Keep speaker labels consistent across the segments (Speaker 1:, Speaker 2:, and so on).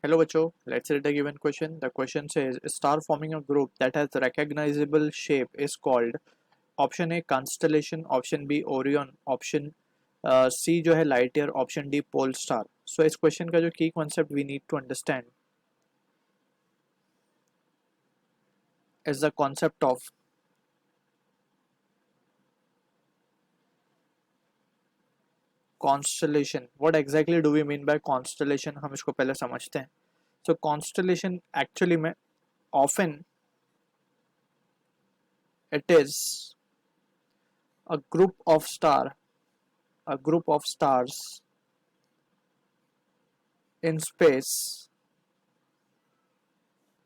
Speaker 1: Hello बच्चों, let's read a given question. The question says a star forming a group that has recognizable shape is called option A constellation, option B Orion, option C जो है light year, option D pole star. So इस question का जो key concept we need to understand is the concept of constellation. What exactly do we mean by constellation? हम इसको पहले समझते हैं. So constellation actually में often it is a group of stars in space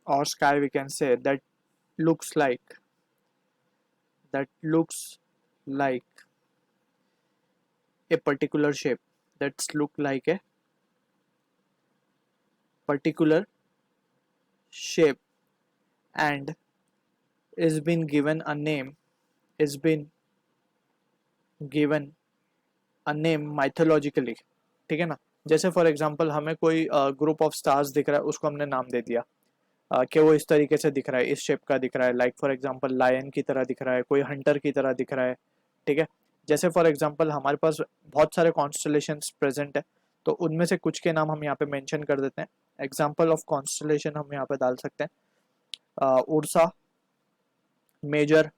Speaker 1: or sky, we can say, looks like that looks like a particular shape, that's look like a particular shape, and is been given a name, is been given a name mythologically. ठीक है ना. जैसे for example हमें कोई group of stars दिख रहा है, उसको हमने नाम दे दिया कि वो इस तरीके से दिख रहा है, इस शेप का दिख रहा है, लाइक फॉर एग्जांपल लायन की तरह दिख रहा है, कोई हंटर की तरह दिख रहा है. ठीक है. जैसे फॉर एग्जांपल हमारे पास बहुत सारे कॉन्स्टलेशंस प्रेजेंट है, तो उनमें से कुछ के नाम हम यहाँ पे मेंशन कर देते हैं. एग्जांपल ऑफ कॉन्स्टलेशन हम यहाँ पे डाल सकते हैं Ursa Major,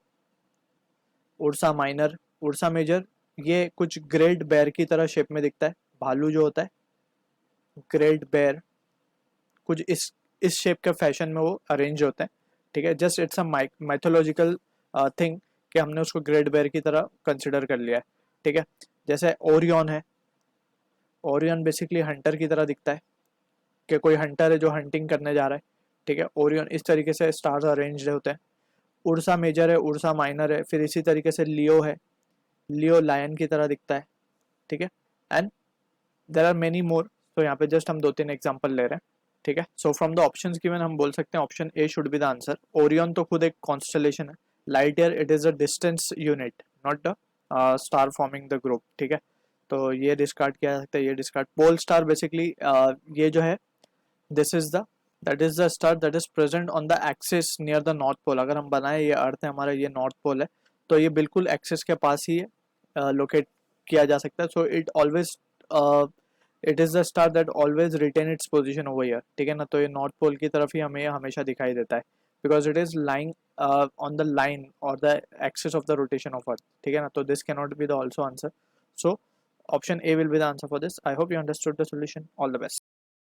Speaker 1: Ursa Minor, Ursa Major. ये कुछ ग्रेट बेयर की तरह शेप में दिखता है, भालू जो होता है ग्रेट बेयर, कुछ इस शेप के फैशन में वो अरेंज होते हैं. ठीक है. Just it's a mythological thing कि हमने उसको ग्रेट बेयर की तरह कंसिडर कर लिया है. ठीक है. जैसे ओरियन है, ओरियन बेसिकली हंटर की तरह दिखता है कि कोई हंटर है जो हंटिंग करने जा रहा है. ठीक है. ओरियन इस तरीके से स्टार्स अरेंज्ड होते हैं. उर्सा मेजर है, उर्सा माइनर है, फिर इसी तरीके से लियो है, लियो लायन की तरह दिखता है. ठीक है. And there are many more. तो यहाँ पे जस्ट हम 2-3 एग्जांपल ले रहे हैं. ठीक है. So from the options given हम बोल सकते हैं option A should be the answer. Orion तो खुद एक कॉन्स्टलेशन है. Light year it is a distance unit, not the star forming the group. ठीक है. तो ये डिस्कार्ड किया जा सकता है, ये डिस्कार्ड. पोल स्टार बेसिकली ये जो है this is the that is the star that is present on the axis near the North Pole. अगर हम बनाए ये अर्थ है हमारा, ये नॉर्थ पोल है, तो ये बिल्कुल एक्सिस के पास ही लोकेट किया जा सकता है. So it always it is the star that always retain its position over here. ठीक है ना. तो ये नॉर्थ पोल की तरफ ही हमें हमेशा दिखाई देता है because it is lying on the line और the axis of the rotation of earth. ठीक है ना. तो this can not be the also answer. So option A will be the answer for this. I hope you understood the solution. All the best.